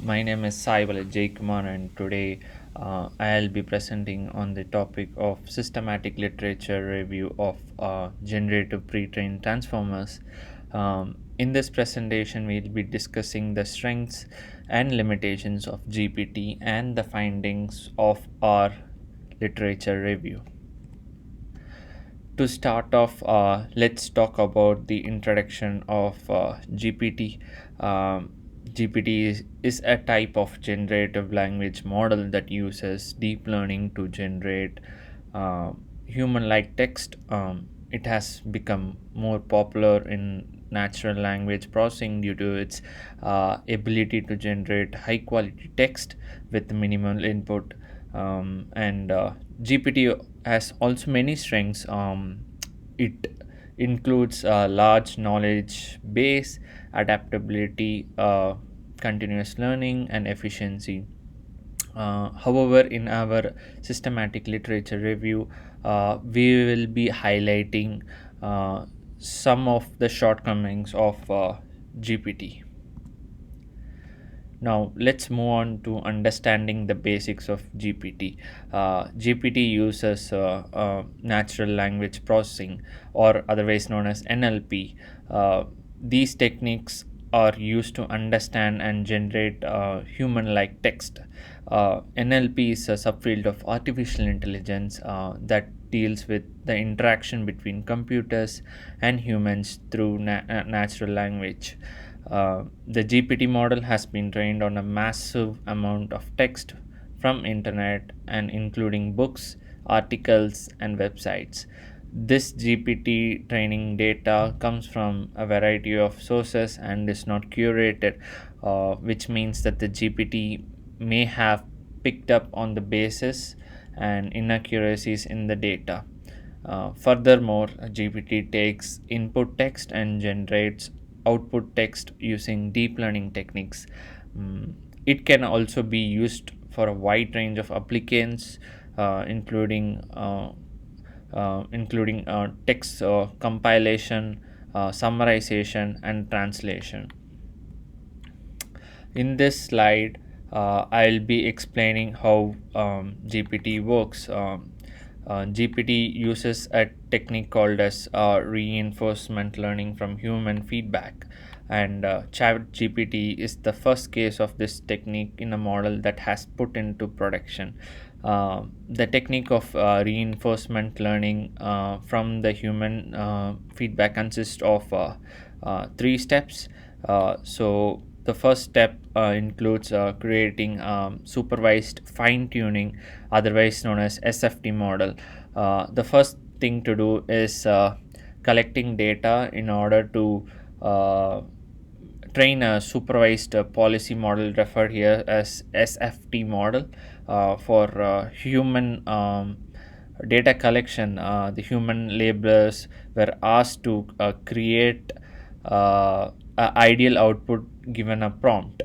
My name is Saival Jaykumar, and today I'll be presenting on the topic of systematic literature review of generative pre-trained transformers. In this presentation, we'll be discussing the strengths and limitations of GPT and the findings of our literature review. To start off, let's talk about the introduction of GPT. GPT is a type of generative language model that uses deep learning to generate human like text. It has become more popular in natural language processing due to its ability to generate high quality text with minimal input. And GPT has also many strengths. It includes a large knowledge base, adaptability, continuous learning, and efficiency. However, in our systematic literature review, we will be highlighting some of the shortcomings of GPT. Now, let's move on to understanding the basics of GPT. GPT uses natural language processing, or otherwise known as NLP. These techniques are used to understand and generate human like text. NLP is a subfield of artificial intelligence that deals with the interaction between computers and humans through natural language. The GPT model has been trained on a massive amount of text from internet and including books, articles, and websites. This GPT training data comes from a variety of sources and is not curated, which means that the GPT may have picked up on the basis and inaccuracies in the data. Furthermore, GPT takes input text and generates output text using deep learning techniques. It can also be used for a wide range of applicants, including text compilation, summarization, and translation. In this slide, I'll be explaining how GPT works. GPT uses a technique called as reinforcement learning from human feedback, and Chat GPT is the first case of this technique in a model that has put into production. The technique of reinforcement learning from the human feedback consists of three steps. So the first step includes creating supervised fine tuning, otherwise known as SFT model. The first thing to do is collecting data in order to train a supervised policy model, referred here as SFT model. For human data collection, the human labelers were asked to create a ideal output given a prompt.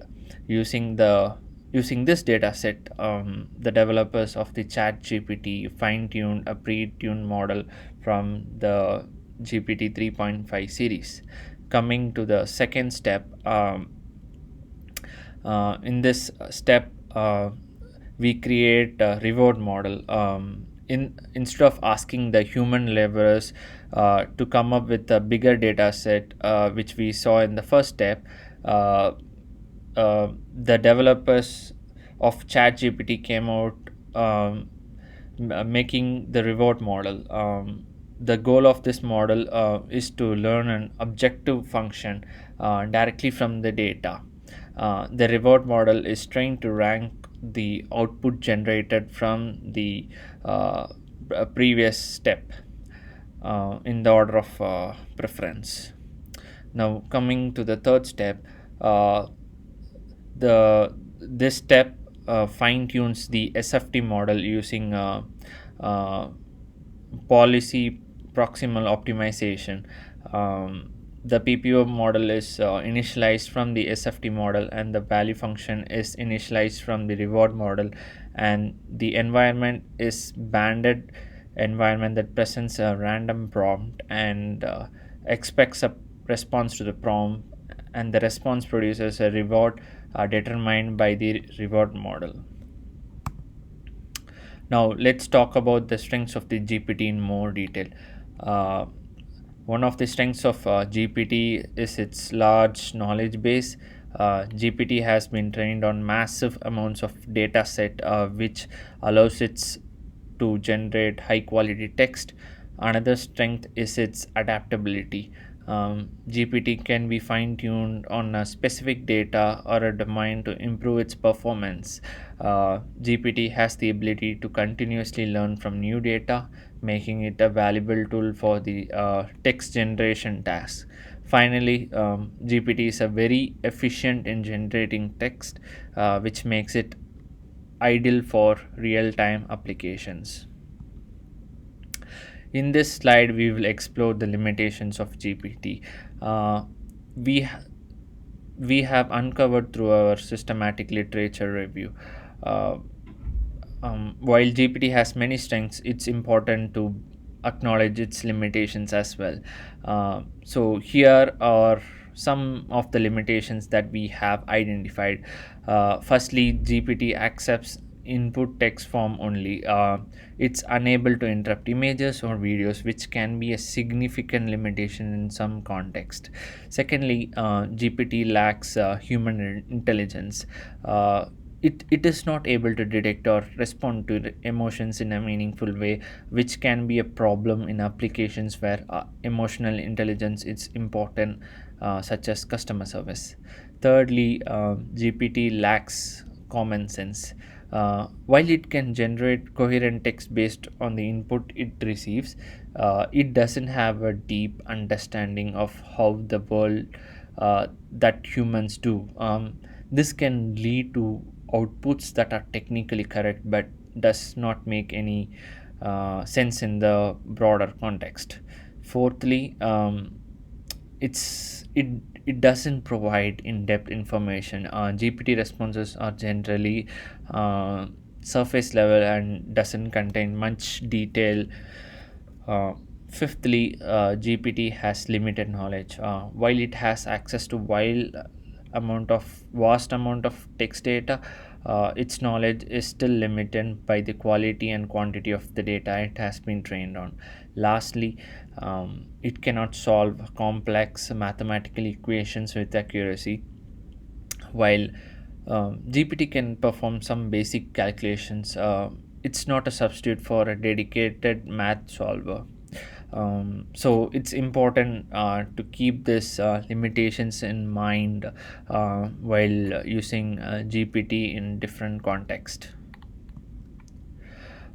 Using this data set, the developers of the Chat GPT fine-tuned a pre-tuned model from the GPT 3.5 series. Coming to the second step, in this step, we create a reward model. Instead of asking the human laborers to come up with a bigger data set, which we saw in the first step, the developers of ChatGPT came out making the reward model. The goal of this model is to learn an objective function directly from the data. The reward model is trained to rank the output generated from the previous step in the order of preference. Now, coming to the third step, this step fine tunes the SFT model using policy proximal optimization. The PPO model is initialized from the SFT model, and the value function is initialized from the reward model, and the environment is banded environment that presents a random prompt and expects a response to the prompt, and the response produces a reward determined by the reward model. Now, let's talk about the strengths of the GPT in more detail. Uh, One of the strengths of GPT is its large knowledge base. GPT has been trained on massive amounts of data set, which allows it to generate high quality text. Another strength is its adaptability. GPT can be fine tuned on a specific data or a domain to improve its performance. GPT has the ability to continuously learn from new data, making it a valuable tool for the text generation task. Finally, GPT is a very efficient in generating text, which makes it ideal for real time applications. In this slide, we will explore the limitations of GPT. Uh, we we have uncovered through our systematic literature review. Uh, while GPT has many strengths, it's important to acknowledge its limitations as well. So, here are some of the limitations that we have identified. Firstly, GPT accepts input text form only. It's unable to interrupt images or videos, which can be a significant limitation in some context. Secondly, GPT lacks human intelligence. It is not able to detect or respond to the emotions in a meaningful way, which can be a problem in applications where emotional intelligence is important, such as customer service. Thirdly, GPT lacks common sense. While it can generate coherent text based on the input it receives, it doesn't have a deep understanding of how the world that humans do. This can lead to outputs that are technically correct but does not make any sense in the broader context. Fourthly, it's it it doesn't provide in-depth information. GPT responses are generally uh, surface level and doesn't contain much detail. uh, Fifthly, GPT has limited knowledge. While it has access to vast amount of text data, its knowledge is still limited by the quality and quantity of the data it has been trained on. Lastly, it cannot solve complex mathematical equations with accuracy. While GPT can perform some basic calculations, it's not a substitute for a dedicated math solver. So it's important to keep this limitations in mind while using GPT in different context.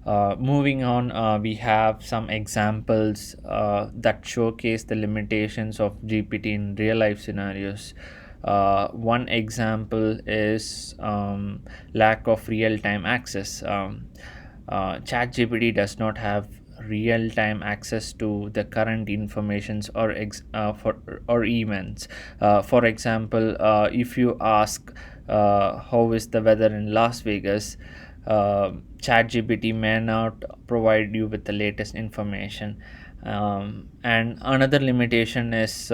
Moving on, we have some examples that showcase the limitations of GPT in real life scenarios. One example is lack of real time access. ChatGPT does not have real time access to the current informations or events. For example, if you ask how is the weather in Las Vegas, ChatGPT may not provide you with the latest information. And another limitation is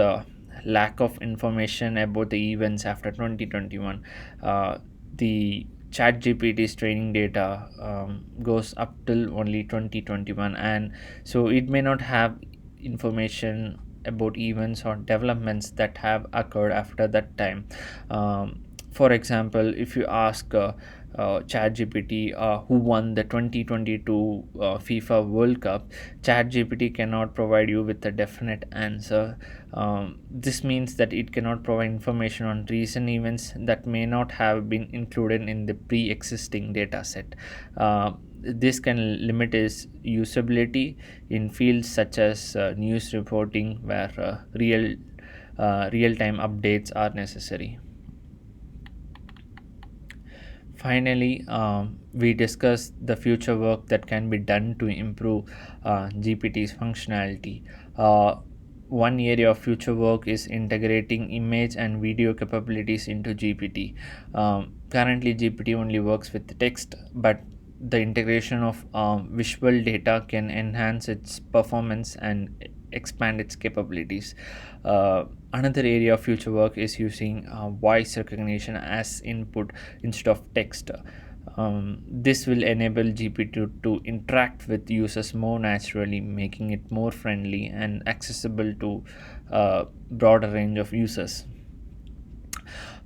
lack of information about the events after 2021. The ChatGPT's training data goes up till only 2021, and so it may not have information about events or developments that have occurred after that time. For example, if you ask ChatGPT who won the 2022 FIFA World Cup, ChatGPT cannot provide you with a definite answer. This means that it cannot provide information on recent events that may not have been included in the pre-existing data set. This can limit its usability in fields such as news reporting, where real time updates are necessary. Finally, we discussed the future work that can be done to improve GPT's functionality. One area of future work is integrating image and video capabilities into GPT. Currently, GPT only works with text, but the integration of visual data can enhance its performance and expand its capabilities. Another area of future work is using voice recognition as input instead of text. This will enable GPT to interact with users more naturally, making it more friendly and accessible to a broader range of users.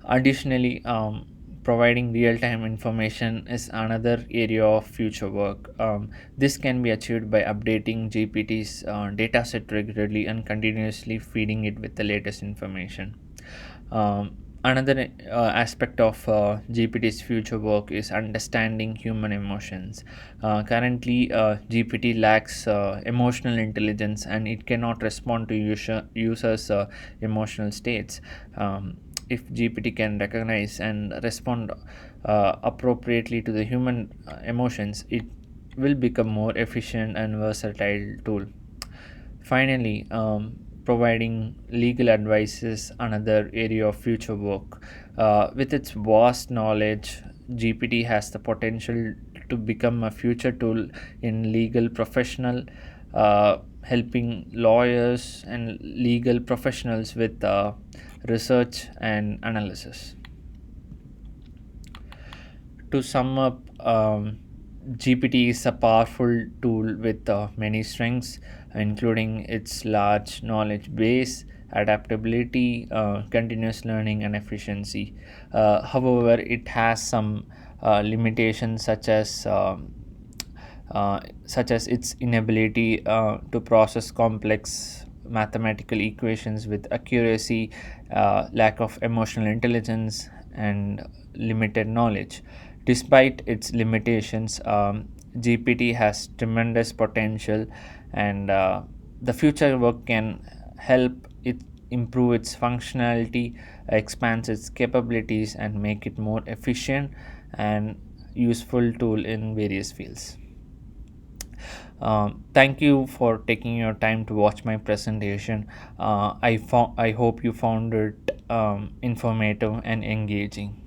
Additionally, providing real time information is another area of future work. This can be achieved by updating GPT's dataset regularly and continuously feeding it with the latest information. Another aspect of GPT's future work is understanding human emotions. Currently, GPT lacks emotional intelligence and it cannot respond to users' emotional states. If GPT can recognize and respond appropriately to the human emotions, it will become more efficient and versatile tool. Finally, providing legal advice is another area of future work. With its vast knowledge, GPT has the potential to become a future tool in legal professional, helping lawyers and legal professionals with research and analysis. To sum up, GPT is a powerful tool with many strengths, including its large knowledge base, adaptability, continuous learning, and efficiency. However, it has some limitations such as its inability to process complex mathematical equations with accuracy, lack of emotional intelligence, and limited knowledge. Despite its limitations, GPT has tremendous potential, and the future work can help it improve its functionality, expands its capabilities, and make it more efficient and useful tool in various fields. Thank you for taking your time to watch my presentation. I hope you found it informative and engaging.